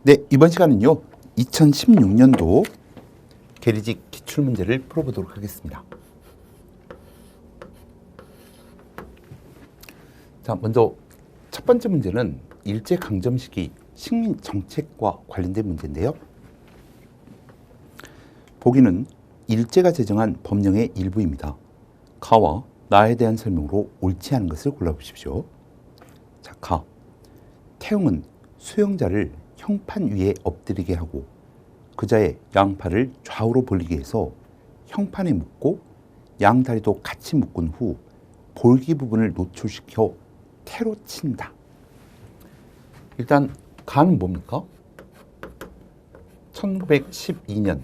네, 이번 시간은요 2016년도 계리직 기출문제를 풀어보도록 하겠습니다. 자, 먼저 첫 번째 문제는 일제강점 시기 식민 정책과 관련된 문제인데요. 보기는 일제가 제정한 법령의 일부입니다. 가와 나에 대한 설명으로 옳지 않은 것을 골라보십시오. 자, 가. 태웅은 수용자를 형판 위에 엎드리게 하고 그자의 양팔을 좌우로 벌리게 해서 형판에 묶고 양다리도 같이 묶은 후 볼기 부분을 노출시켜 태로 친다. 일단 가는 뭡니까? 1912년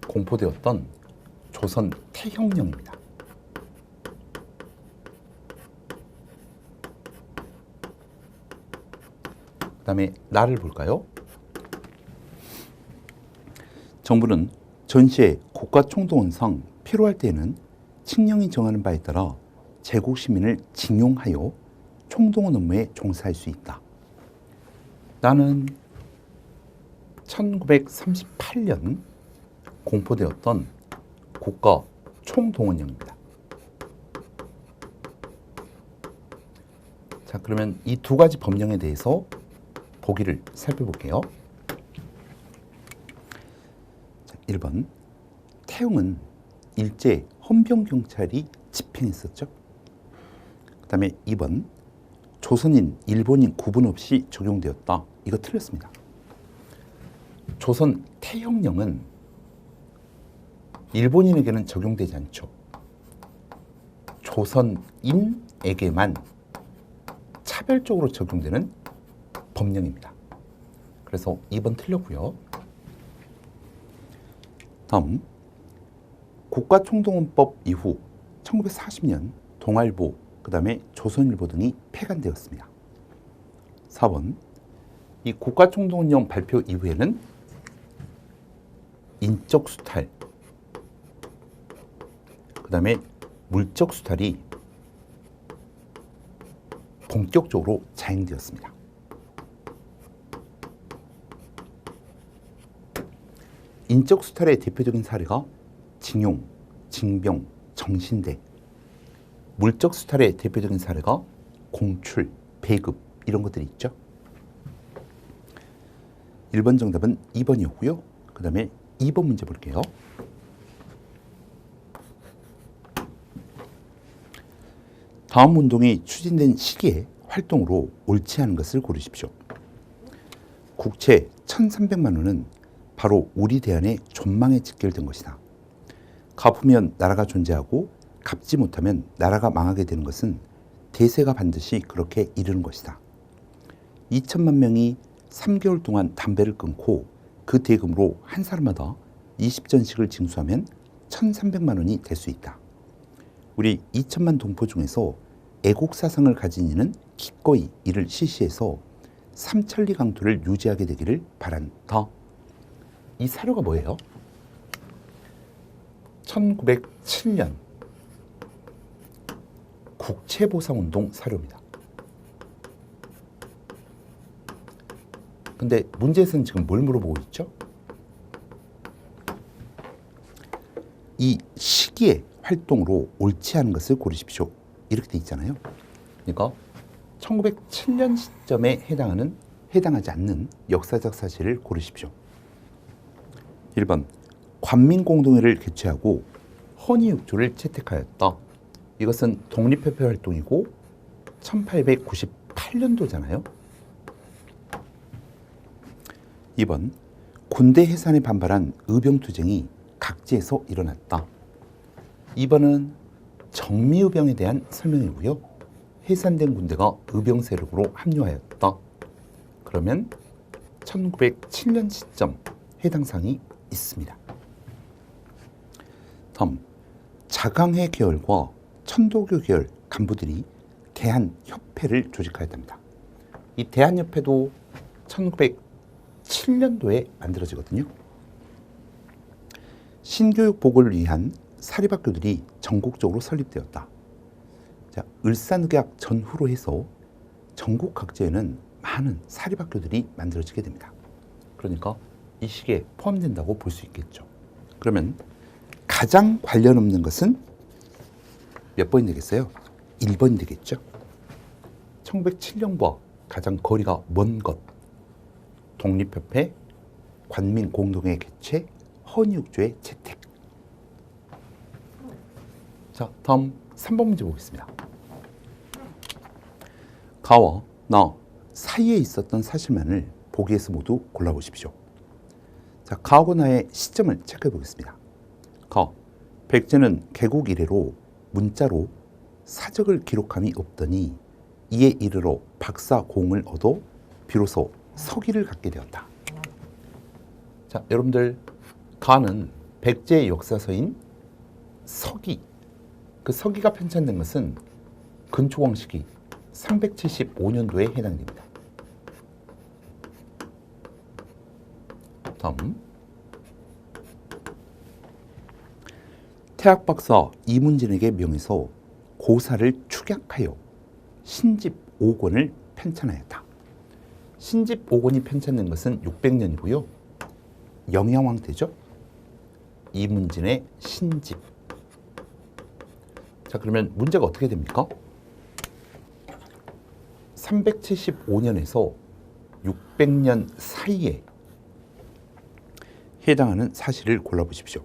공포되었던 조선 태형령입니다. 그 다음에 나를 볼까요? 정부는 전시의 국가총동원상 필요할 때에는 칙령이 정하는 바에 따라 제국 시민을 징용하여 총동원 업무에 종사할 수 있다. 나는 1938년 공포되었던 국가 총동원령입니다. 자, 그러면 이 두 가지 법령에 대해서 보기를 살펴볼게요. 자, 1번. 태웅은 일제 헌병경찰이 집행했었죠. 그 다음에 2번. 조선인, 일본인 구분 없이 적용되었다. 이거 틀렸습니다. 조선 태형령은 일본인에게는 적용되지 않죠. 조선인에게만 차별적으로 적용되는 법령입니다. 그래서 2번 틀렸고요. 다음, 국가총동원법 이후 1940년 동아일보, 그 다음에 조선일보 등이 폐간되었습니다. 4번, 이 국가총동원령 발표 이후에는 인적 수탈, 그 다음에 물적 수탈이 본격적으로 자행되었습니다. 인적 수탈의 대표적인 사례가 징용, 징병, 정신대. 물적 수탈의 대표적인 사례가 공출, 배급 이런 것들이 있죠. 1번 정답은 2번이었고요. 그 다음에 2번 문제 볼게요. 다음 운동이 추진된 시기에 활동으로 옳지 않은 것을 고르십시오. 국채 1,300만 원은 바로 우리 대안의 존망에 직결된 것이다. 갚으면 나라가 존재하고 갚지 못하면 나라가 망하게 되는 것은 대세가 반드시 그렇게 이르는 것이다. 2천만 명이 3개월 동안 담배를 끊고 그 대금으로 한 사람마다 20전씩을 징수하면 1,300만 원이 될 수 있다. 우리 2천만 동포 중에서 애국사상을 가진 이는 기꺼이 이를 실시해서 삼천리 강토를 유지하게 되기를 바란다. 이 사료가 뭐예요? 1907년 국채보상운동 사료입니다. 근데 문제에서는 지금 뭘 물어보고 있죠? 이 시기의 활동으로 옳지 않은 것을 고르십시오. 이렇게 돼 있잖아요. 그러니까 1907년 시점에 해당하지 않는 역사적 사실을 고르십시오. 1번. 관민공동회를 개최하고 헌의육조를 채택하였다. 이것은 독립협회 활동이고 1898년도잖아요. 2번. 군대 해산에 반발한 의병투쟁이 각지에서 일어났다. 2번은 정미의병에 대한 설명이고요. 해산된 군대가 의병 세력으로 합류하였다. 그러면 1907년 시점 해당 사항이 있습니다. 다음, 자강회 계열과 천도교 계열 간부들이 대한협회를 조직하였답니다. 이 대한협회도 1907년도에 만들어지거든요. 신교육 보고를 위한 사립학교들이 전국적으로 설립되었다. 자, 을사늑약 전후로 해서 전국 각지에는 많은 사립학교들이 만들어지게 됩니다. 그러니까 이 시기에 포함된다고 볼 수 있겠죠. 그러면 가장 관련 없는 것은 몇 번이 되겠어요? 1번이 되겠죠. 1907년과 가장 거리가 먼 것, 독립협회, 관민공동회 개최, 헌의육조의 채택. 자, 다음 3번 문제 보겠습니다. 가와 나 사이에 있었던 사실만을 보기에서 모두 골라보십시오. 자, 가하고 나의 시점을 체크해 보겠습니다. 가, 백제는 개국 이래로 문자로 사적을 기록함이 없더니 이에 이르러 박사 공을 얻어 비로소 서기를 갖게 되었다. 자, 여러분들 가는 백제의 역사서인 서기, 그 서기가 편찬된 것은 근초광 시기 375년도에 해당됩니다. 다음 태학 박사 이문진에게 명해서 고사를 축약하여 신집 5권을 편찬하였다. 신집 5권이 편찬된 것은 600년이고요. 영양왕 때죠. 이문진의 신집. 자, 그러면 문제가 어떻게 됩니까? 375년에서 600년 사이에 해당하는 사실을 골라보십시오.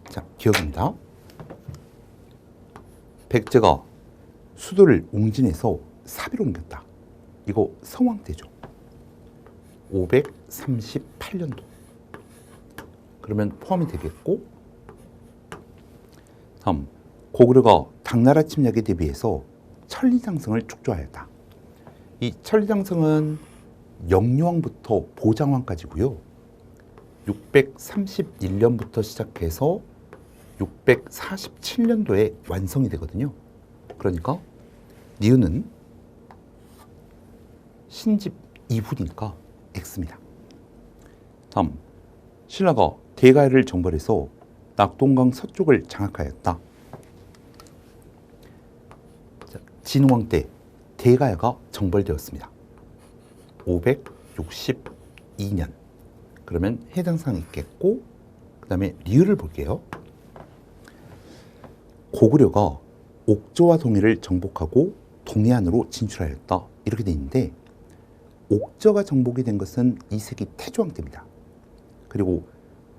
자, 기억입니다. 백제가 수도를 웅진에서 사비로 옮겼다. 이거 성왕 때죠. 538년도. 그러면 포함이 되겠고, 다음 고구려가 당나라 침략에 대비해서 천리장성을 축조하였다. 이 천리장성은 영유왕부터 보장왕까지고요. 631년부터 시작해서 647년도에 완성이 되거든요. 그러니까 니은은 신집 이후니까 X입니다. 다음 신라가 대가야를 정벌해서 낙동강 서쪽을 장악하였다. 진흥왕 때 대가야가 정벌되었습니다. 562년. 그러면 해당 사항이 있겠고, 그 다음에 리을을 볼게요. 고구려가 옥저와 동해를 정복하고 동해안으로 진출하였다. 이렇게 돼 있는데, 옥저가 정복이 된 것은 2세기 태조왕 때입니다. 그리고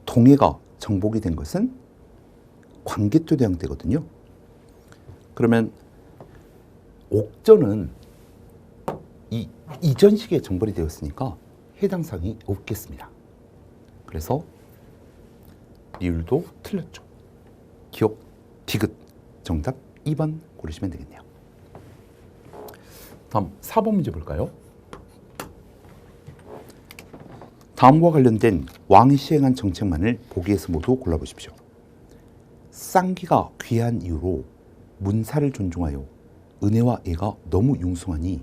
동해가 정복이 된 것은 광개토대왕 때거든요. 그러면 옥저는 이전 시기에 정벌이 되었으니까 해당 사항이 없겠습니다. 그래서 리을도 틀렸죠. 기억, 디귿. 정답 2번 고르시면 되겠네요. 다음 4번 문제 볼까요? 다음과 관련된 왕이 시행한 정책만을 보기에서 모두 골라보십시오. 쌍기가 귀한 이유로 문사를 존중하여 은혜와 예가 너무 융숭하니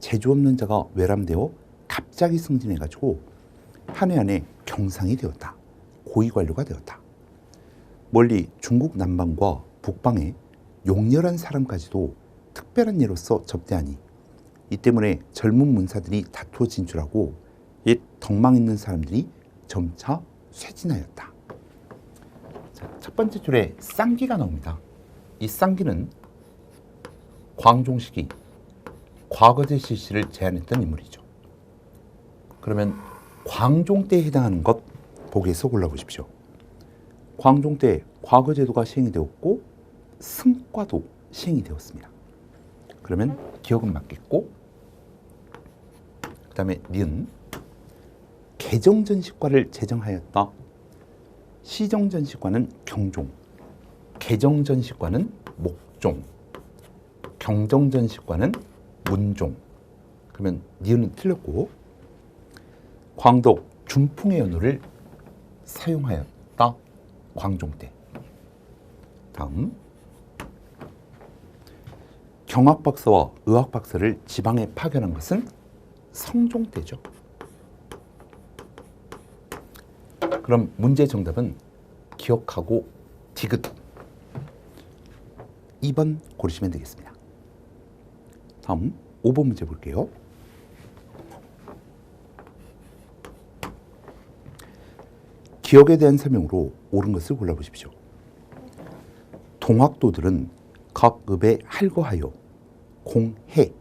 재주 없는 자가 외람되어 갑자기 승진해가지고 한 해 안에 경상이 되었다. 고위관료가 되었다. 멀리 중국 남방과 북방에 용렬한 사람까지도 특별한 예로서 접대하니 이 때문에 젊은 문사들이 다투어 진출하고 옛 덕망 있는 사람들이 점차 쇠진하였다. 자, 첫 번째 줄에 쌍기가 나옵니다. 이 쌍기는 광종 시기 과거제 실시를 제안했던 인물이죠. 그러면 광종 때에 해당하는 것 보기에서 골라보십시오. 광종 때 과거제도가 시행이 되었고 승과도 시행이 되었습니다. 그러면 기억은 맞겠고, 그 다음에 니은 개정전식과를 제정하였다. 시정전식과는 경종, 개정전식과는 목종, 경정전식과는 문종. 그러면 니은은 틀렸고, 광덕 준풍의 연호를 사용하였다. 광종 때. 다음 경학 박사와 의학 박사를 지방에 파견한 것은 성종 때죠. 그럼 문제 정답은 기억하고 디귿 2번 고르시면 되겠습니다. 다음 5번 문제 볼게요. 기억에 대한 설명으로 옳은 것을 골라보십시오. 동학도들은 각 읍에 할거하여 공해,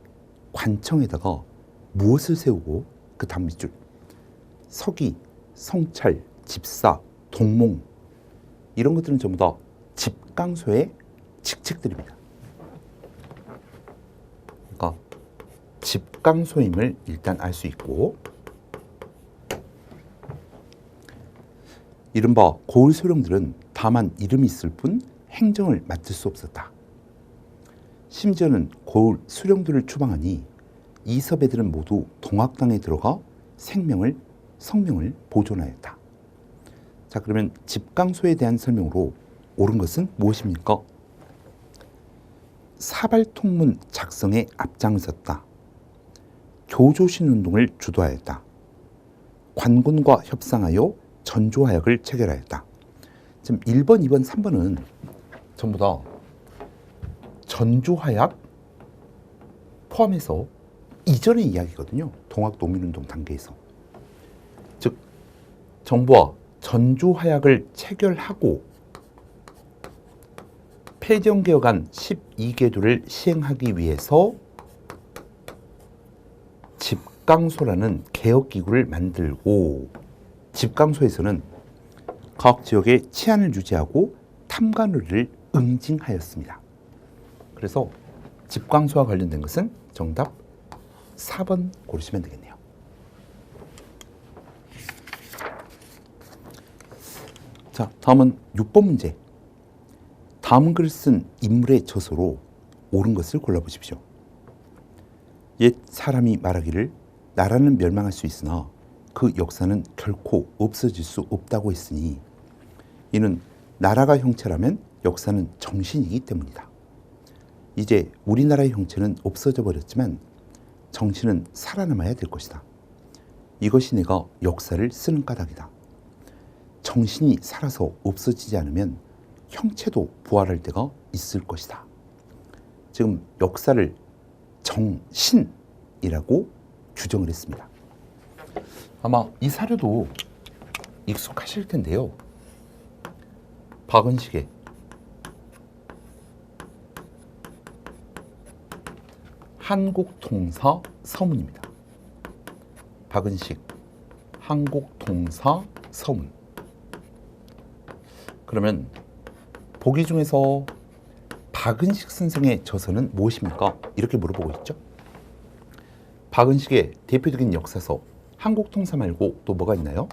관청에다가 무엇을 세우고 그 다음 밑줄 서기, 성찰, 집사, 동몽 이런 것들은 전부 다 집강소의 직책들입니다. 그러니까 집강소임을 일단 알 수 있고 이른바 고을 소령들은 다만 이름이 있을 뿐 행정을 맡을 수 없었다. 심지어는 고을 수령들을 추방하니 이 섭외들은 모두 동학당에 들어가 성명을 보존하였다. 자, 그러면 집강소에 대한 설명으로 옳은 것은 무엇입니까? 사발통문 작성에 앞장섰다. 교조신운동을 주도하였다. 관군과 협상하여 전조하약을 체결하였다. 지금 1번, 2번, 3번은 전부 다 전조하약 포함해서 이전의 이야기거든요. 동학노민운동 단계에서. 즉 정부와 전조하약을 체결하고 폐정개혁안 12개도를 시행하기 위해서 집강소라는 개혁기구를 만들고 집강소에서는 각 지역의 치안을 유지하고 탐관의를 응징하였습니다. 그래서 집강소와 관련된 것은 정답 4번 고르시면 되겠네요. 자, 다음은 6번 문제. 다음 글을 쓴 인물의 저서로 옳은 것을 골라보십시오. 옛 사람이 말하기를 나라는 멸망할 수 있으나 그 역사는 결코 없어질 수 없다고 했으니 이는 나라가 형체라면 역사는 정신이기 때문이다. 이제 우리나라의 형체는 없어져 버렸지만 정신은 살아남아야 될 것이다. 이것이 내가 역사를 쓰는 까닭이다. 정신이 살아서 없어지지 않으면 형체도 부활할 때가 있을 것이다. 지금 역사를 정신이라고 규정을 했습니다. 아마 이 사료도 익숙하실 텐데요. 박은식의 한국통사 서문입니다. 박은식 한국통사 서문. 그러면 보기 중에서 박은식 선생의 저서는 무엇입니까? 이렇게 물어보고 있죠. 박은식의 대표적인 역사서 한국통사 말고 또 뭐가 있나요?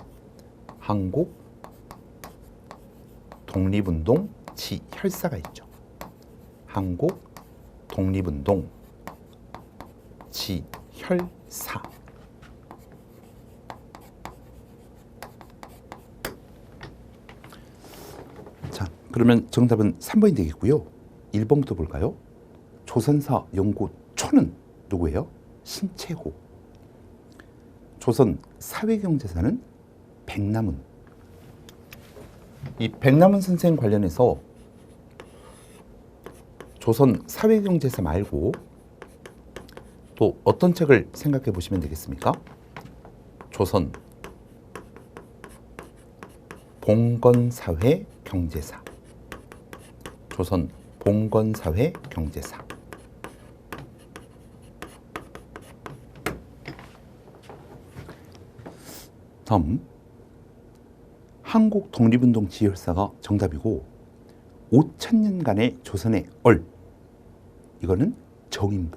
한국 독립운동 지혈사가 있죠. 한국 독립운동 지혈사. 자, 그러면 정답은 3번이 되겠고요. 1번부터 볼까요? 조선사 연구초는 누구예요? 신채호. 조선 사회경제사는 백남은. 이 백남은 선생 관련해서 조선 사회경제사 말고 또 어떤 책을 생각해 보시면 되겠습니까? 조선 봉건사회 경제사. 조선 봉건사회 경제사. 다음 한국 독립운동 지혈사가 정답이고 5,000년간의 조선의 얼, 이거는 정인보.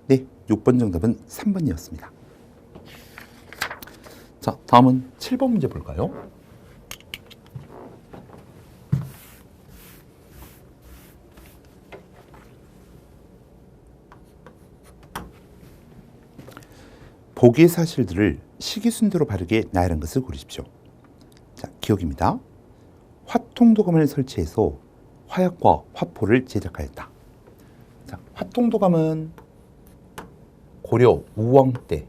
네, 6번 정답은 3번이었습니다. 자, 다음은 7번 문제 볼까요? 보기의 사실들을 시기순대로 바르게 나열한 것을 고르십시오. 자, 기억입니다. 화통도감을 설치해서 화약과 화포를 제작하였다. 자, 화통도감은 고려 우왕 때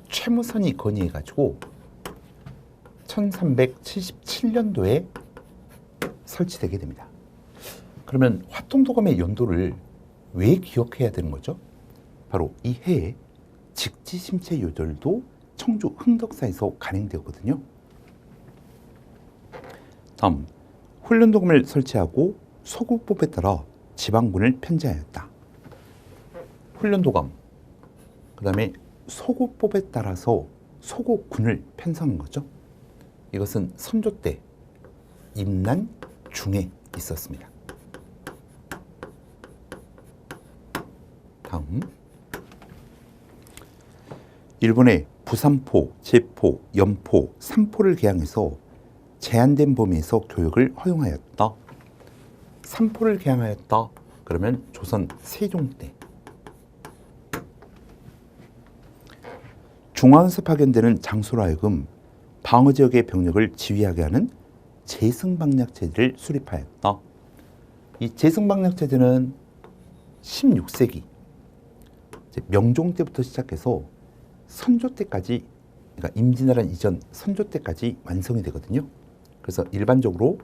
최무선이 건의해가지고 1377년도에 설치되게 됩니다. 그러면 화통도감의 연도를 왜 기억해야 되는 거죠? 바로 이 해에 직지심체 요절도 청주 흥덕사에서 간행되었거든요. 다음, 훈련도금을 설치하고 소국법에 따라 지방군을 편제하였다. 훈련도감, 그 다음에 소국법에 따라서 소국군을 편성한 거죠. 이것은 선조 때 임난 중에 있었습니다. 다음, 일본의 부산포, 제포, 연포, 삼포를 개항해서 제한된 범위에서 교육을 허용하였다. 삼포를 개항하였다. 그러면 조선 세종 때. 중앙에서 파견되는 장수로 하여금 방어 지역의 병력을 지휘하게 하는 제승방략 체제를 수립하였다. 이 제승방략 체제는 16세기 명종 때부터 시작해서 선조 때까지, 그러니까 임진왜란 이전 선조 때까지 완성이 되거든요. 그래서 일반적으로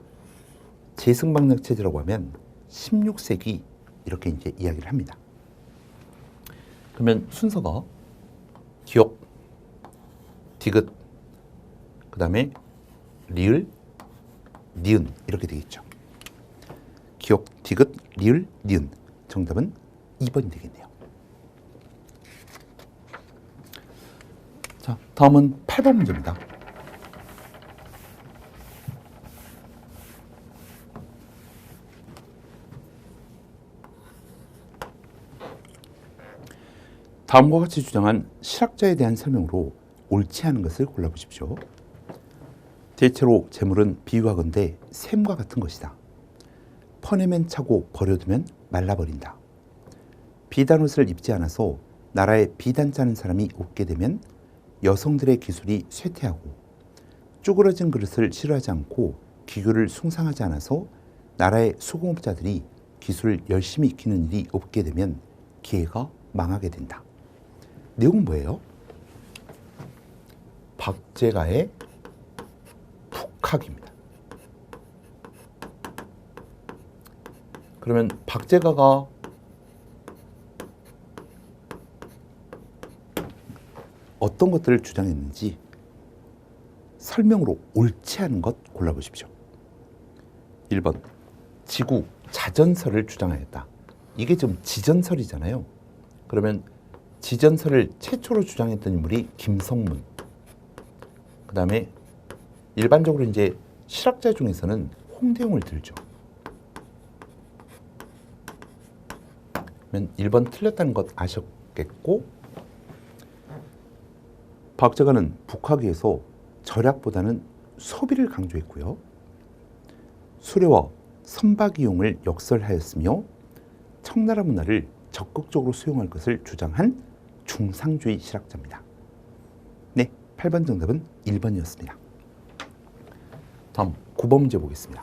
제승방략 체제라고 하면 16세기 이렇게 이제 이야기를 합니다. 그러면 순서가 기역, 디귿, 그 다음에 리을, 니은 이렇게 되겠죠. 기역, 디귿, 리을, 니은. 정답은 2번이 되겠네요. 자, 다음은 8번 문제입니다. 다음과 같이 주장한 실학자에 대한 설명으로 옳지 않은 것을 골라보십시오. 대체로 재물은 비유하건대 샘과 같은 것이다. 퍼내면 차고 버려두면 말라버린다. 비단 옷을 입지 않아서 나라에 비단 짜는 사람이 없게 되면 여성들의 기술이 쇠퇴하고, 쭈그러진 그릇을 싫어하지 않고 기교를 숭상하지 않아서 나라의 수공업자들이 기술을 열심히 익히는 일이 없게 되면 기회가 망하게 된다. 내용은 뭐예요? 박제가의 북학입니다. 그러면 박제가가 어떤 것들을 주장했는지 설명으로 옳지 않은 것 골라보십시오. 1번, 지구 자전설을 주장하였다. 이게 좀 지전설이잖아요. 그러면 지전설을 최초로 주장했던 인물이 김성문. 그 다음에 일반적으로 이제 실학자 중에서는 홍대웅을 들죠. 그러면 1번 틀렸다는 것 아셨겠고, 박제가는 북학위에서 절약보다는 소비를 강조했고요. 수레와 선박 이용을 역설하였으며 청나라 문화를 적극적으로 수용할 것을 주장한 중상주의 실학자입니다. 네, 8번 정답은 1번이었습니다. 다음 9번 문제 보겠습니다.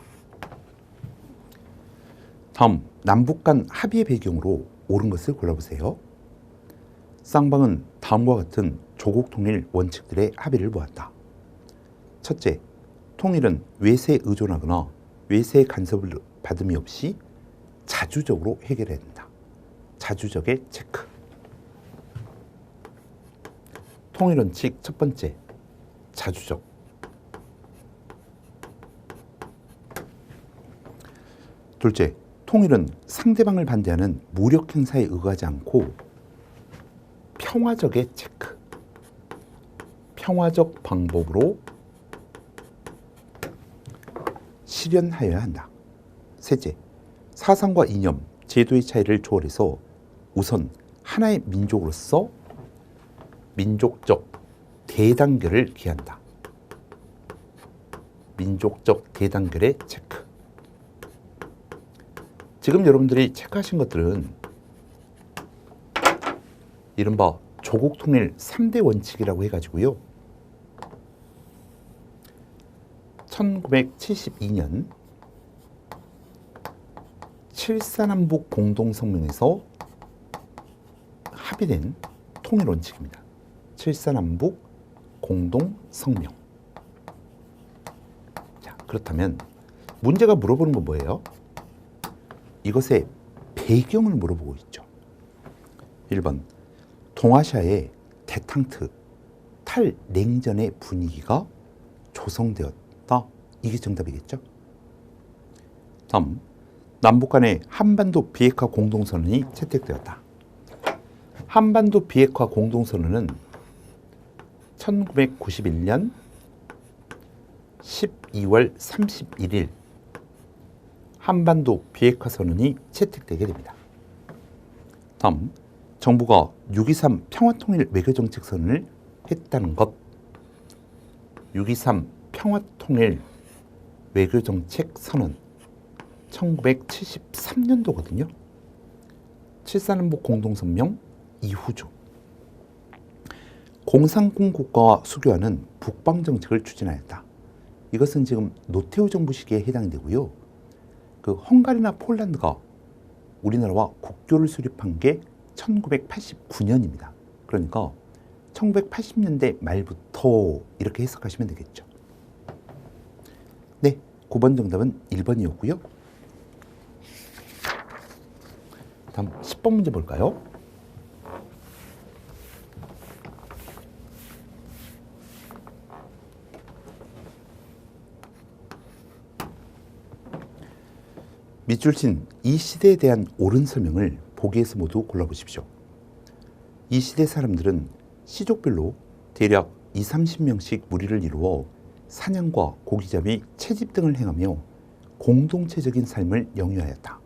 다음 남북 간 합의의 배경으로 옳은 것을 골라보세요. 쌍방은 다음과 같은 조국 통일 원칙들의 합의를 보았다. 첫째, 통일은 외세에 의존하거나 외세의 간섭을 받음이 없이 자주적으로 해결해야 된다. 자주적의 체크. 통일 원칙 첫 번째, 자주적. 둘째, 통일은 상대방을 반대하는 무력 행사에 의거하지 않고 평화적의 체크. 평화적 방법으로 실현하여야 한다. 셋째, 사상과 이념, 제도의 차이를 초월해서 우선 하나의 민족으로서 민족적 대단결을 기한다. 민족적 대단결의 체크. 지금 여러분들이 체크하신 것들은 이른바 조국 통일 3대 원칙이라고 해가지고요. 1972년 7.4남북 공동성명에서 합의된 통일 원칙입니다. 7.4남북 공동성명. 자, 그렇다면 문제가 물어보는 건 뭐예요? 이것의 배경을 물어보고 있죠. 1번, 동아시아의 대탕트, 탈냉전의 분위기가 조성되었다. 이게 정답이겠죠. 다음, 남북 간의 한반도 비핵화 공동선언이 채택되었다. 한반도 비핵화 공동선언은 1991년 12월 31일 한반도 비핵화 선언이 채택되게 됩니다. 다음, 정부가 6.23 평화통일 외교정책 선언을 했다는 것. 6.23 평화통일 외교정책 선언 1973년도거든요. 7.4남북 공동성명 이후죠. 공산군 국가와 수교하는 북방정책을 추진하였다. 이것은 지금 노태우 정부 시기에 해당이 되고요. 그 헝가리나 폴란드가 우리나라와 국교를 수립한 게 1989년입니다. 그러니까 1980년대 말부터 이렇게 해석하시면 되겠죠. 네, 9번 정답은 1번이었고요. 다음 10번 문제 볼까요? 밑줄 친 이 시대에 대한 옳은 설명을 보기에서 모두 골라보십시오. 이 시대 사람들은 시족별로 대략 20-30명씩 무리를 이루어 사냥과 고기잡이, 채집 등을 행하며 공동체적인 삶을 영위하였다.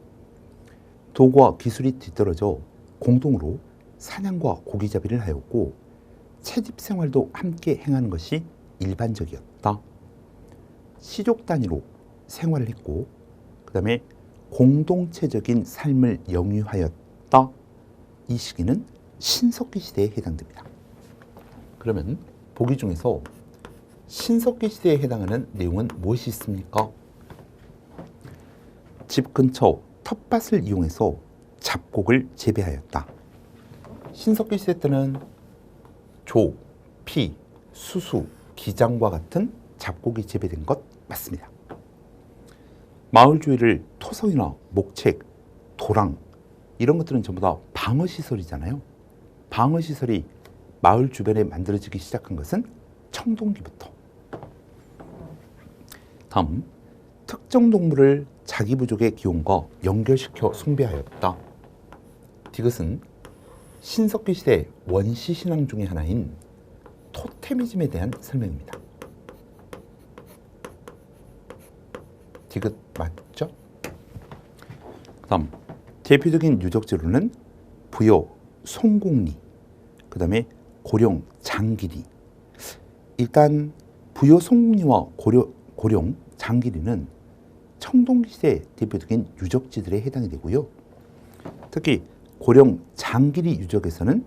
도구와 기술이 뒤떨어져 공동으로 사냥과 고기잡이를 하였고 채집 생활도 함께 행하는 것이 일반적이었다. 시족 단위로 생활을 했고 그 다음에 공동체적인 삶을 영위하였다. 이 시기는 신석기 시대에 해당됩니다. 그러면 보기 중에서 신석기 시대에 해당하는 내용은 무엇이 있습니까? 집 근처 텃밭을 이용해서 잡곡을 재배하였다. 신석기 시대 때는 조, 피, 수수, 기장과 같은 잡곡이 재배된 것 맞습니다. 마을 주위를 토성이나 목책, 도랑 이런 것들은 전부 다 방어시설이잖아요. 방어시설이 마을 주변에 만들어지기 시작한 것은 청동기부터. 다음, 특정 동물을 자기 부족의 기원과 연결시켜 숭배하였다. 이것은 신석기 시대 원시 신앙 중의 하나인 토테미즘에 대한 설명입니다. 디귿 맞죠? 다음, 대표적인 유적지로는 부여 송곡리, 그 다음에 고령 장기리. 일단 부여 송곡리와 고령 장기리는 청동기 시대 대표적인 유적지들에 해당이 되고요. 특히 고령 장기리 유적에서는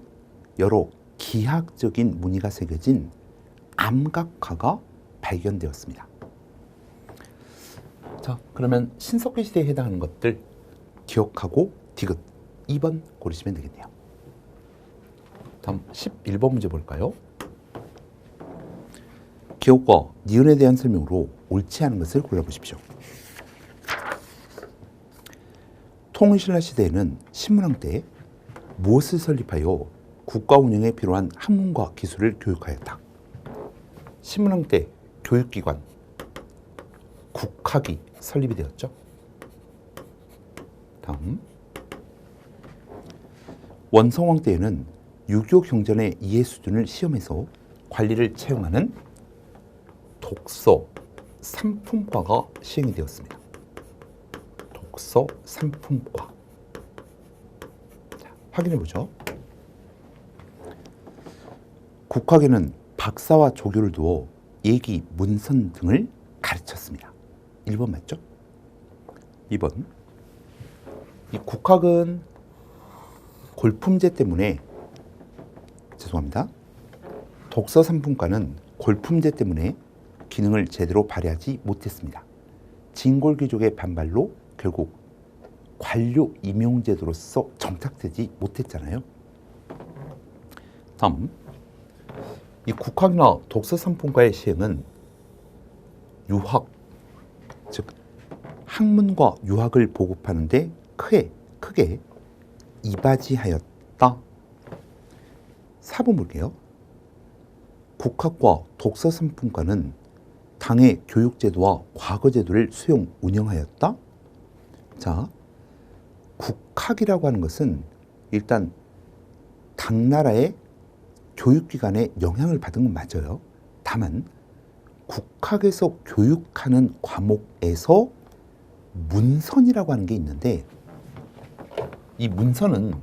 여러 기하학적인 무늬가 새겨진 암각화가 발견되었습니다. 자, 그러면 신석기 시대에 해당하는 것들 기억하고 디귿 2번 고르시면 되겠네요. 다음 11번 문제 볼까요? 기억과 니은에 대한 설명으로 옳지 않은 것을 골라보십시오. 통일신라 시대에는 신문왕 때 무엇을 설립하여 국가 운영에 필요한 학문과 기술을 교육하였다. 신문왕 때 교육기관 국학이 설립이 되었죠. 다음, 원성왕 때에는 유교 경전의 이해 수준을 시험해서 관리를 채용하는 독서 3품과가 시행이 되었습니다. 독서 3품과. 자, 확인해 보죠. 국학에는 박사와 조교를 두어 예기, 문선 등을 가르쳤습니다. 1번 맞죠? 2번. 이 국학은 골품제 때문에 죄송합니다. 독서 3품과는 골품제 때문에 기능을 제대로 발휘하지 못했습니다. 진골귀족의 반발로 결국 관료 임용제도로서 정착되지 못했잖아요. 다음, 이 국학이나 독서 3품과의 시행은 유학, 즉 학문과 유학을 보급하는 데 크게 이바지하였다. 4번 볼게요. 국학과 독서 3품과는 당의 교육제도와 과거제도를 수용 운영하였다. 자, 국학이라고 하는 것은 일단 당나라의 교육기관에 영향을 받은 건 맞아요. 다만 국학에서 교육하는 과목에서 문선이라고 하는 게 있는데, 이 문선은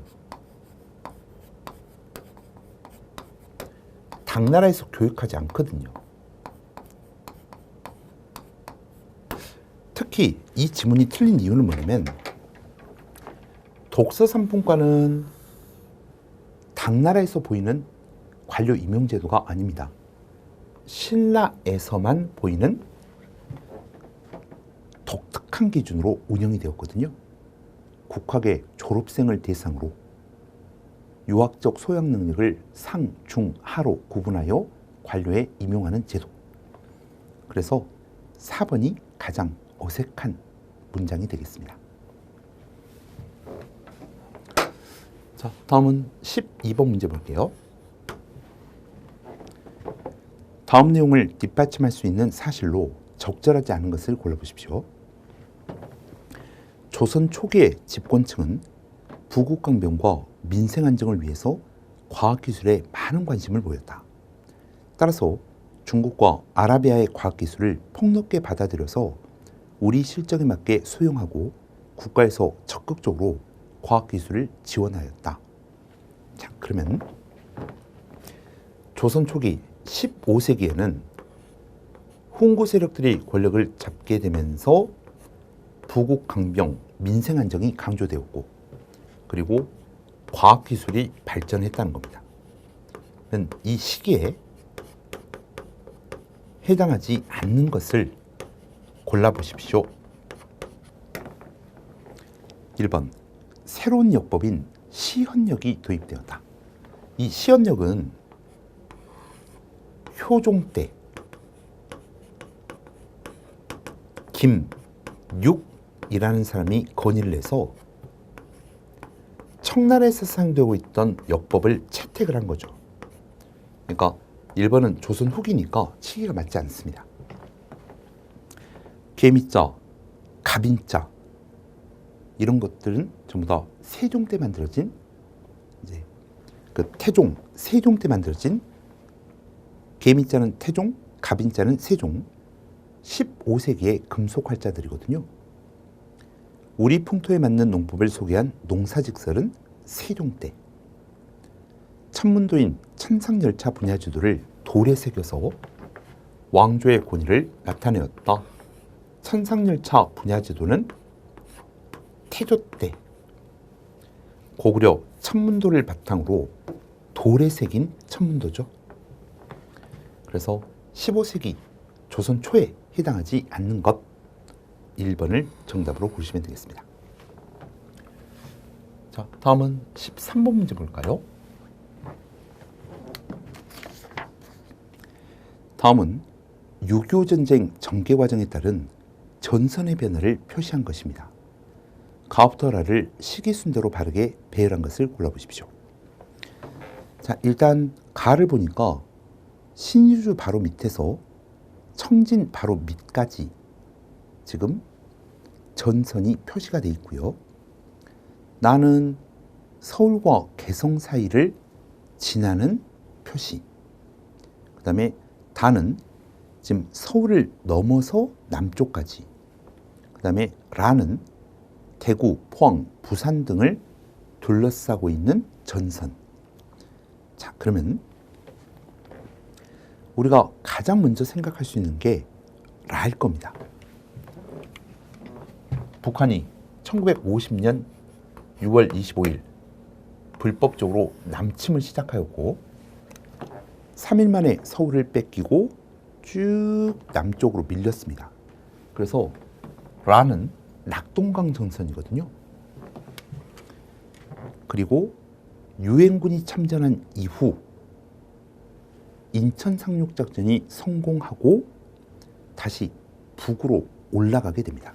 당나라에서 교육하지 않거든요. 특히 이 지문이 틀린 이유는 뭐냐면, 독서산품과는 당나라에서 보이는 관료 임용제도가 아닙니다. 신라에서만 보이는 독특한 기준으로 운영이 되었거든요. 국학의 졸업생을 대상으로 유학적 소양 능력을 상, 중, 하로 구분하여 관료에 임용하는 제도. 그래서 4번이 가장 어색한 문장이 되겠습니다. 자, 다음은 12번 문제 볼게요. 다음 내용을 뒷받침할 수 있는 사실로 적절하지 않은 것을 골라보십시오. 조선 초기의 집권층은 부국강병과 민생 안정을 위해서 과학기술에 많은 관심을 보였다. 따라서 중국과 아라비아의 과학기술을 폭넓게 받아들여서 우리 실정에 맞게 수용하고 국가에서 적극적으로 과학기술을 지원하였다. 자, 그러면 조선 초기 15세기에는 훈구 세력들이 권력을 잡게 되면서 부국강병, 민생 안정이 강조되었고, 그리고 과학기술이 발전했다는 겁니다. 이 시기에 해당하지 않는 것을 골라보십시오. 1번, 새로운 역법인 시헌역이 도입되었다. 이 시헌역은 효종 때 김육이라는 사람이 건의를 해서 청나라에서 사용되고 있던 역법을 채택을 한 거죠. 그러니까 1번은 조선 후기니까 시기가 맞지 않습니다. 개미자, 갑인자 이런 것들은 전부 다 세종 때 만들어진, 이제 그 태종, 세종 때 만들어진, 개미자는 태종, 갑인자는 세종, 15세기의 금속 활자들이거든요. 우리 풍토에 맞는 농법을 소개한 농사직설은 세종 때. 천문도인 천상열차 분야지도를 돌에 새겨서 왕조의 권위를 나타내었다. 천상열차 분야지도는 태조 때. 고구려 천문도를 바탕으로 돌에 새긴 천문도죠. 그래서 15세기 조선 초에 해당하지 않는 것, 1번을 정답으로 고르시면 되겠습니다. 자, 다음은 13번 문제 볼까요? 다음은 6.25 전쟁 전개 과정에 따른 전선의 변화를 표시한 것입니다. 가부터 라를 시기순대로 바르게 배열한 것을 골라보십시오. 자, 일단 가를 보니까 신의주 바로 밑에서 청진 바로 밑까지 지금 전선이 표시가 되어 있고요. 나는 서울과 개성 사이를 지나는 표시. 그 다음에 다는 지금 서울을 넘어서 남쪽까지. 그 다음에 라는 대구, 포항, 부산 등을 둘러싸고 있는 전선. 자, 그러면 우리가 가장 먼저 생각할 수 있는 게 라일 겁니다. 북한이 1950년 6월 25일 불법적으로 남침을 시작하였고 3일 만에 서울을 뺏기고 쭉 남쪽으로 밀렸습니다. 그래서 라는 낙동강 전선이거든요. 그리고 유엔군이 참전한 이후 인천 상륙작전이 성공하고 다시 북으로 올라가게 됩니다.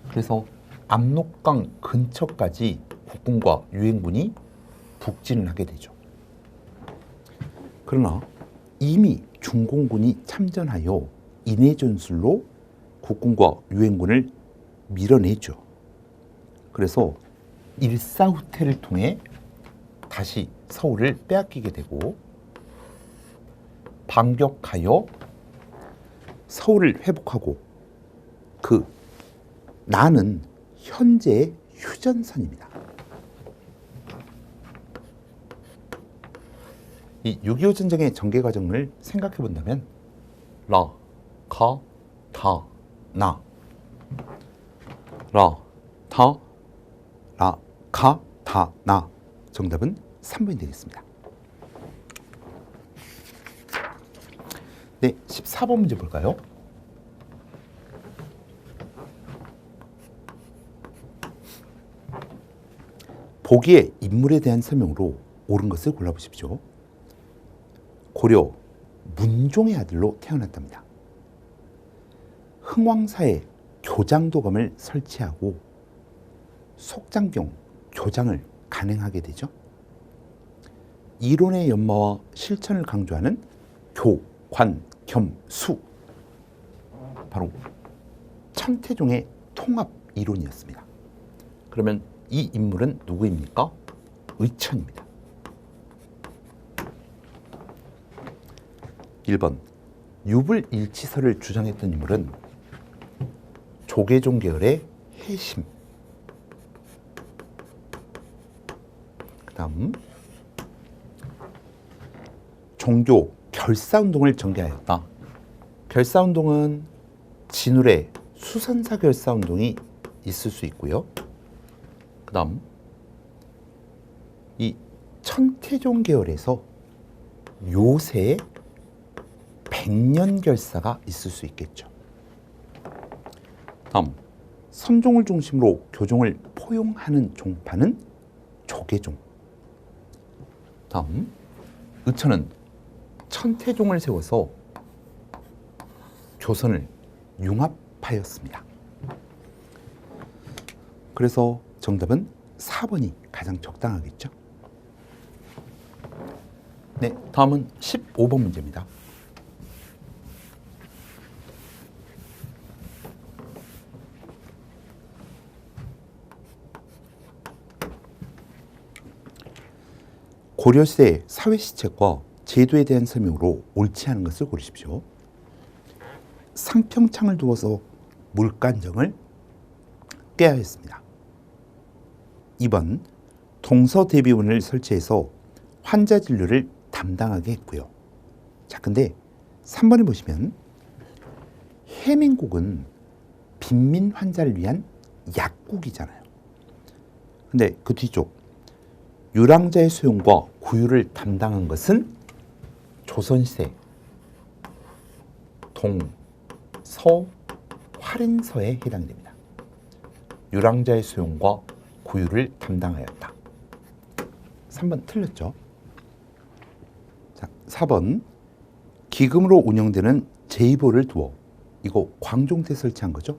그래서 압록강 근처까지 국군과 유엔군이 북진을 하게 되죠. 그러나 이미 중공군이 참전하여 인해 전술로 국군과 유엔군을 밀어내죠. 그래서 일사후퇴를 통해 다시 서울을 빼앗기게 되고 반격하여 서울을 회복하고 그 나는 현재의 휴전선입니다. 이 6.25 전쟁의 전개 과정을 생각해 본다면 라, 가, 다, 나 라, 다, 라, 가, 다, 나 정답은 3번이 되겠습니다. 네, 14번 문제 볼까요? 보기의 인물에 대한 설명으로 옳은 것을 골라보십시오. 고려 문종의 아들로 태어났답니다. 흥왕사에 교장도감을 설치하고 속장경 교장을 간행하게 되죠. 이론의 연마와 실천을 강조하는 교, 관, 겸, 수 바로 천태종의 통합 이론이었습니다. 그러면 이 인물은 누구입니까? 의천입니다. 1번 유불일치설을 주장했던 인물은 조계종 계열의 해심. 그 다음 종교 결사운동을 전개하였다. 결사운동은 진울의 수선사 결사운동이 있을 수 있고요. 그 다음 이 천태종 계열에서 요새의 백년결사가 있을 수 있겠죠. 다음 선종을 중심으로 교종을 포용하는 종파는 조계종. 다음 의천은 천태종을 세워서 조선을 융합하였습니다. 그래서 정답은 4번이 가장 적당하겠죠. 네, 다음은 15번 문제입니다. 고려시대 사회시책과 제도에 대한 설명으로 옳지 않은 것을 고르십시오. 상평창을 두어서 물간정을 꾀하였습니다. 2번 동서대비원을 설치해서 환자 진료를 담당하게 했고요. 자, 근데 3번을 보시면 해민국은 빈민 환자를 위한 약국이잖아요. 근데 그 뒤쪽 유랑자의 수용과 구유를 담당한 것은 조선시대 동서 활인서에 해당이 됩니다. 유랑자의 수용과 구유를 담당하였다. 3번 틀렸죠. 자, 4번 기금으로 운영되는 제이보를 두어 이거 광종때 설치한 거죠.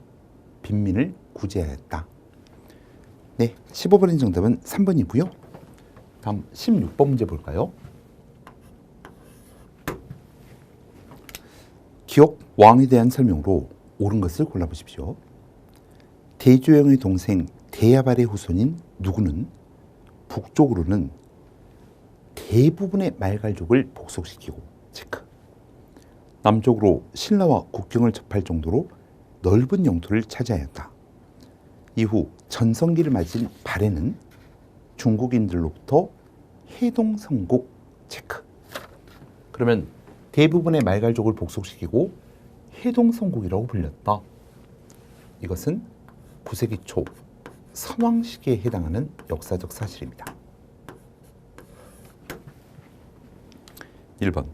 빈민을 구제하였다. 네, 15번의 정답은 3번이고요. 다음 16번 문제 볼까요? 기억 왕에 대한 설명으로 옳은 것을 골라보십시오. 대조영의 동생 대야발의 후손인 누구는 북쪽으로는 대부분의 말갈족을 복속시키고 체크. 남쪽으로 신라와 국경을 접할 정도로 넓은 영토를 차지하였다. 이후 전성기를 맞은 발해는 중국인들로부터 해동성국 체크. 그러면 대부분의 말갈족을 복속시키고 해동성국이라고 불렸다. 이것은 9세기 초 선왕 시기에 해당하는 역사적 사실입니다. 1번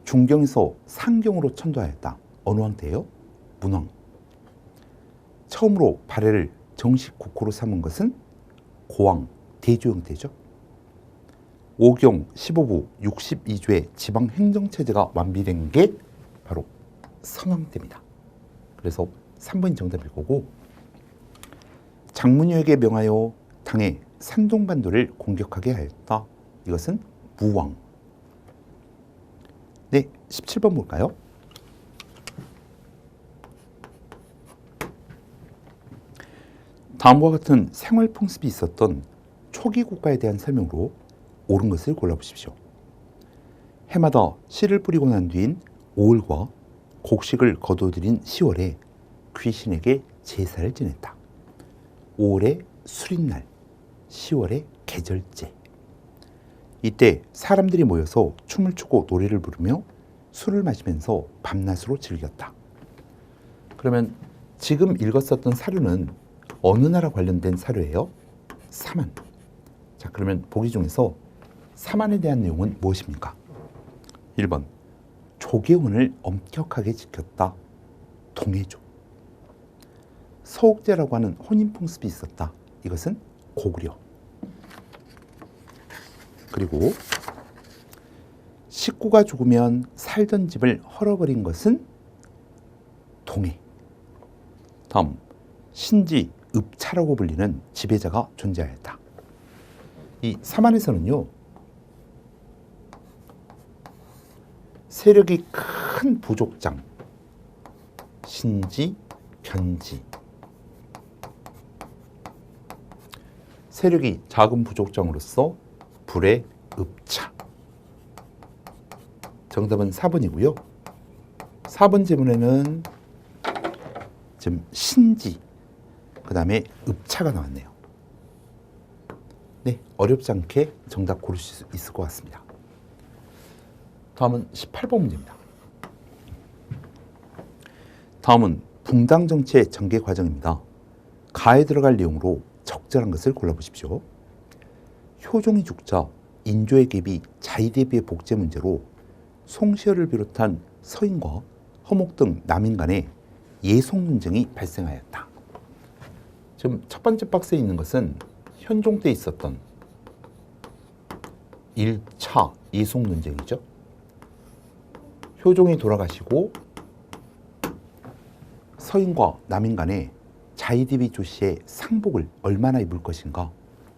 중경에서 상경으로 천도하였다. 어느 왕 때요? 문왕. 처음으로 발해를 정식 국호로 삼은 것은 고왕 대조영 때죠. 5경 15부 62조의 지방행정체제가 완비된 게 바로 선왕 때입니다. 그래서 3번이 정답일 거고, 장문유에게 명하여 당해 산동반도를 공격하게 하였다. 이것은 무왕. 네, 17번 볼까요? 다음과 같은 생활 풍습이 있었던 초기 국가에 대한 설명으로 옳은 것을 골라보십시오. 해마다 씨를 뿌리고 난 뒤인 5월과 곡식을 거둬들인 10월에 귀신에게 제사를 지냈다. 5월에 술인날, 10월에 계절제. 이때 사람들이 모여서 춤을 추고 노래를 부르며 술을 마시면서 밤낮으로 즐겼다. 그러면 지금 읽었었던 사료는 어느 나라 관련된 사료예요? 사만. 자, 그러면 보기 중에서 사만에 대한 내용은 무엇입니까? 1번, 조계원을 엄격하게 지켰다. 동해조. 서옥제라고 하는 혼인 풍습이 있었다. 이것은 고구려. 그리고 식구가 죽으면 살던 집을 헐어버린 것은 동해. 다음, 신지, 읍차라고 불리는 지배자가 존재하였다. 이 사만에서는요, 세력이 큰 부족장, 신지, 변지, 세력이 작은 부족장으로서 불의 읍차. 정답은 4번이고요. 4번 지문에는 지금 신지, 그 다음에 읍차가 나왔네요. 네, 어렵지 않게 정답 고를 수 있을 것 같습니다. 다음은 18번 문제입니다. 다음은 붕당 정치의 전개 과정입니다. 가에 들어갈 내용으로 적절한 것을 골라보십시오. 효종이 죽자 인조의 갭이 자의대비의 복제 문제로 송시열을 비롯한 서인과 허목 등 남인 간의 예속 논쟁이 발생하였다. 지금 첫 번째 박스에 있는 것은 현종 때 있었던 1차 예속 논쟁이죠. 효종이 돌아가시고 서인과 남인 간에 자이디비 조씨의 상복을 얼마나 입을 것인가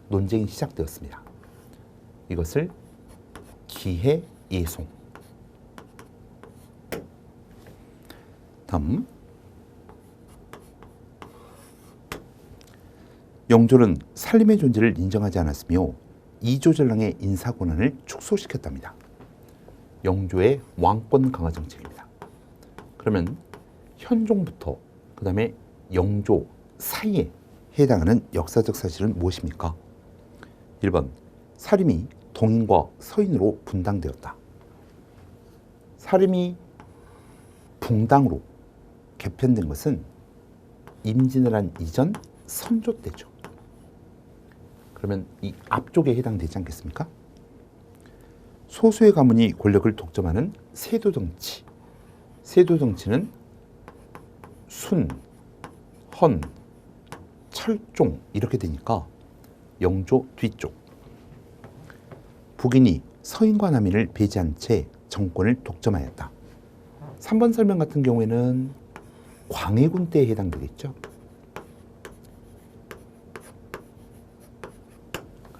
논쟁이 시작되었습니다. 이것을 기해 예송. 다음, 영조는 살림의 존재를 인정하지 않았으며 이조전랑의 인사 권한을 축소시켰답니다. 영조의 왕권 강화 정책입니다. 그러면 현종부터 그 다음에 영조 사이에 해당하는 역사적 사실은 무엇입니까? 1번, 살림이 동인과 서인으로 분당되었다. 살림이 붕당으로 개편된 것은 임진을 한 이전 선조 때죠. 그러면 이 앞쪽에 해당되지 않겠습니까? 소수의 가문이 권력을 독점하는 세도정치. 세도정치는 순, 헌, 철종 이렇게 되니까 영조 뒤쪽. 북인이 서인과 남인을 배제한 채 정권을 독점하였다. 3번 설명 같은 경우에는 광해군 때에 해당되겠죠.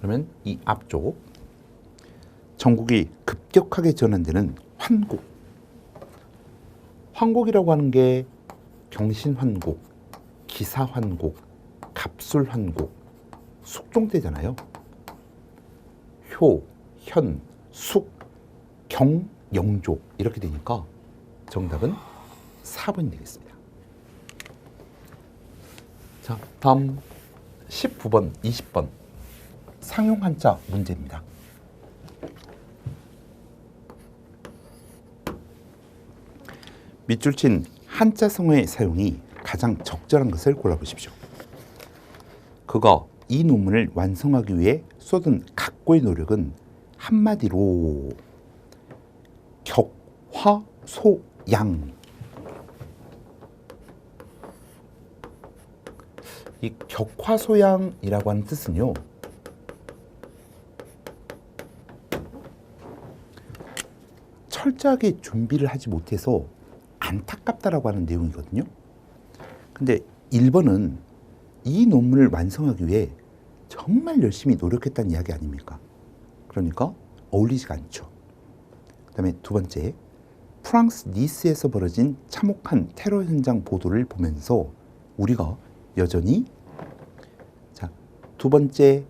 그러면 이 앞쪽, 전국이 급격하게 전환되는 환국. 환국이라고 하는 게 경신환국, 기사환국, 갑술환국, 숙종 때잖아요. 효, 현, 숙, 경, 영조 이렇게 되니까 정답은 4번이 되겠습니다. 자, 다음 19번, 20번 상용 한자 문제입니다. 밑줄 친 한자성어의 사용이 가장 적절한 것을 골라보십시오. 그가 이 논문을 완성하기 위해 쏟은 각고의 노력은 한마디로 격화소양. 이 격화소양이라고 하는 뜻은요, 철저하게 준비를 하지 못해서 안타깝다라고 하는 내용이거든요. 근데 1번은 이 논문을 완성하기 위해 정말 열심히 노력했다는 이야기 아닙니까? 그러니까 어울리지가 않죠. 그 다음에 두 번째, 프랑스 니스에서 벌어진 참혹한 테러 현장 보도를 보면서 우리가 여전히 두 번째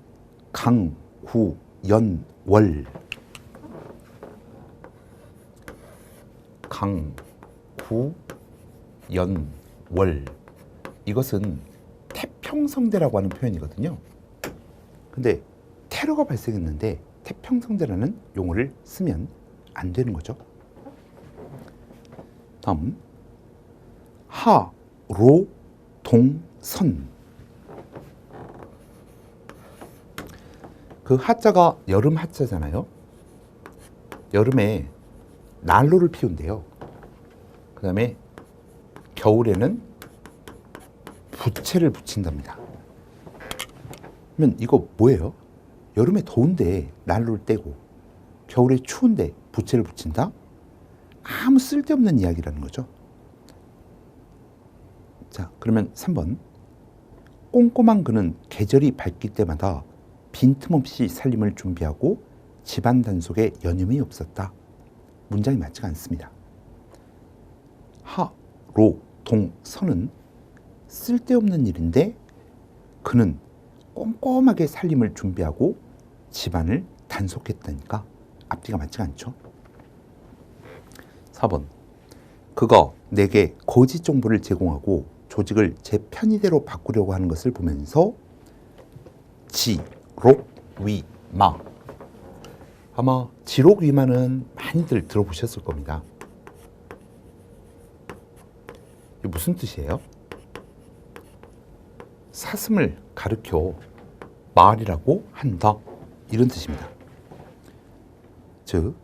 강, 구, 연, 월. 강, 구, 연, 월. 이것은 태평성대라고 하는 표현이거든요. 근데 테러가 발생했는데 태평성대라는 용어를 쓰면 안 되는 거죠. 다음 하, 로, 동, 선. 그 하자가 여름 하자잖아요. 여름에 난로를 피운대요. 그 다음에 겨울에는 부채를 붙인답니다. 그러면 이거 뭐예요? 여름에 더운데 난로를 떼고 겨울에 추운데 부채를 붙인다? 아무 쓸데없는 이야기라는 거죠. 자, 그러면 3번. 꼼꼼한 그는 계절이 바뀔 때마다 빈틈없이 살림을 준비하고 집안 단속에 여념이 없었다. 문장이 맞지가 않습니다. 하, 로, 동, 선은 쓸데없는 일인데 그는 꼼꼼하게 살림을 준비하고 집안을 단속했다니까 앞뒤가 맞지가 않죠. 4번. 그가 내게 거짓 정보를 제공하고 조직을 제 편의대로 바꾸려고 하는 것을 보면서 지록위마. 아마 지록위마는 많이들 들어보셨을 겁니다. 이게 무슨 뜻이에요? 사슴을 가르켜 말이라고 한다, 이런 뜻입니다. 즉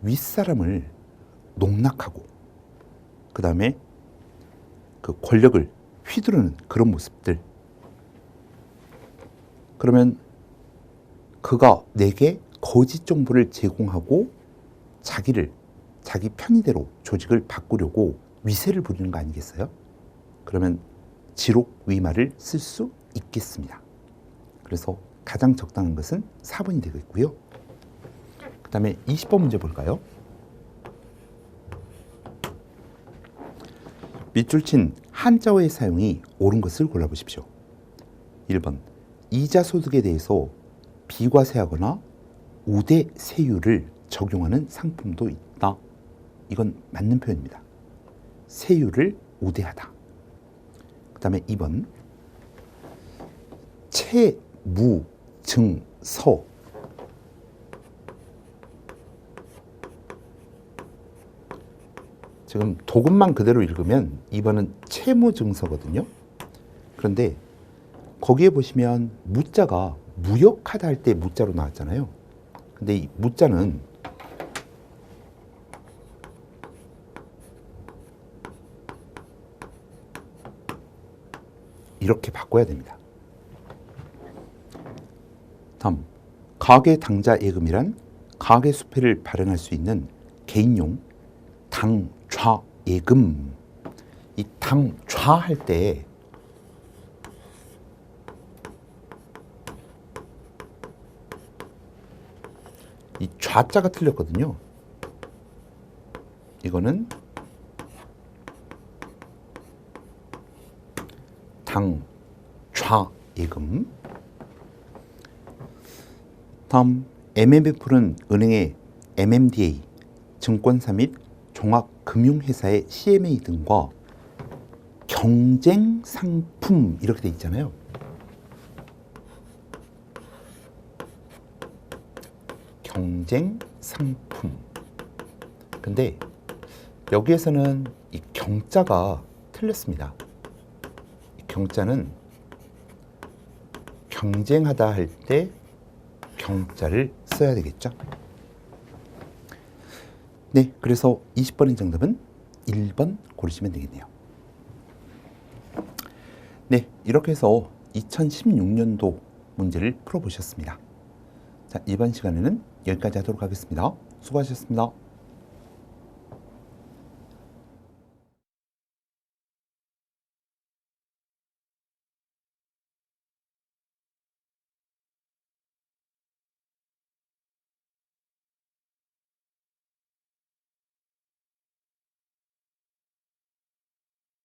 윗사람을 농락하고 그 다음에 그 권력을 휘두르는 그런 모습들. 그러면 그가 내게 거짓 정보를 제공하고 자기 편의대로 조직을 바꾸려고 위세를 부리는 거 아니겠어요? 그러면 지록위마를 쓸 수 있겠습니다. 그래서 가장 적당한 것은 4번이 되겠고요. 그 다음에 20번 문제 볼까요? 밑줄 친 한자어의 사용이 옳은 것을 골라보십시오. 1번. 이자소득에 대해서 비과세하거나 우대세율을 적용하는 상품도 있다. 이건 맞는 표현입니다. 세율을 우대하다. 그 다음에 2번. 채, 무, 증, 서. 지금 도금만 그대로 읽으면 2번은 채무증서거든요. 그런데 거기에 보시면 무자가 무역하다 할 때 무자로 나왔잖아요. 근데 이 무자는 이렇게 바꿔야 됩니다. 다음, 가계 당자 예금이란 가계 수표를 발행할 수 있는 개인용 당좌 예금. 이 당좌 할 때 이 좌자가 틀렸거든요. 이거는 당좌 예금. 다음, MMF는 은행의 MMDA, 증권사 및 종합금융회사의 CMA 등과 경쟁상품 이렇게 돼 있잖아요. 경쟁상품. 근데 여기에서는 이 경자가 틀렸습니다. 이 경자는 경쟁하다 할 때 경자를 써야 되겠죠. 네, 그래서 20번의 정답은 1번 고르시면 되겠네요. 네, 이렇게 해서 2016년도 문제를 풀어보셨습니다. 자, 이번 시간에는 여기까지 하도록 하겠습니다. 수고하셨습니다.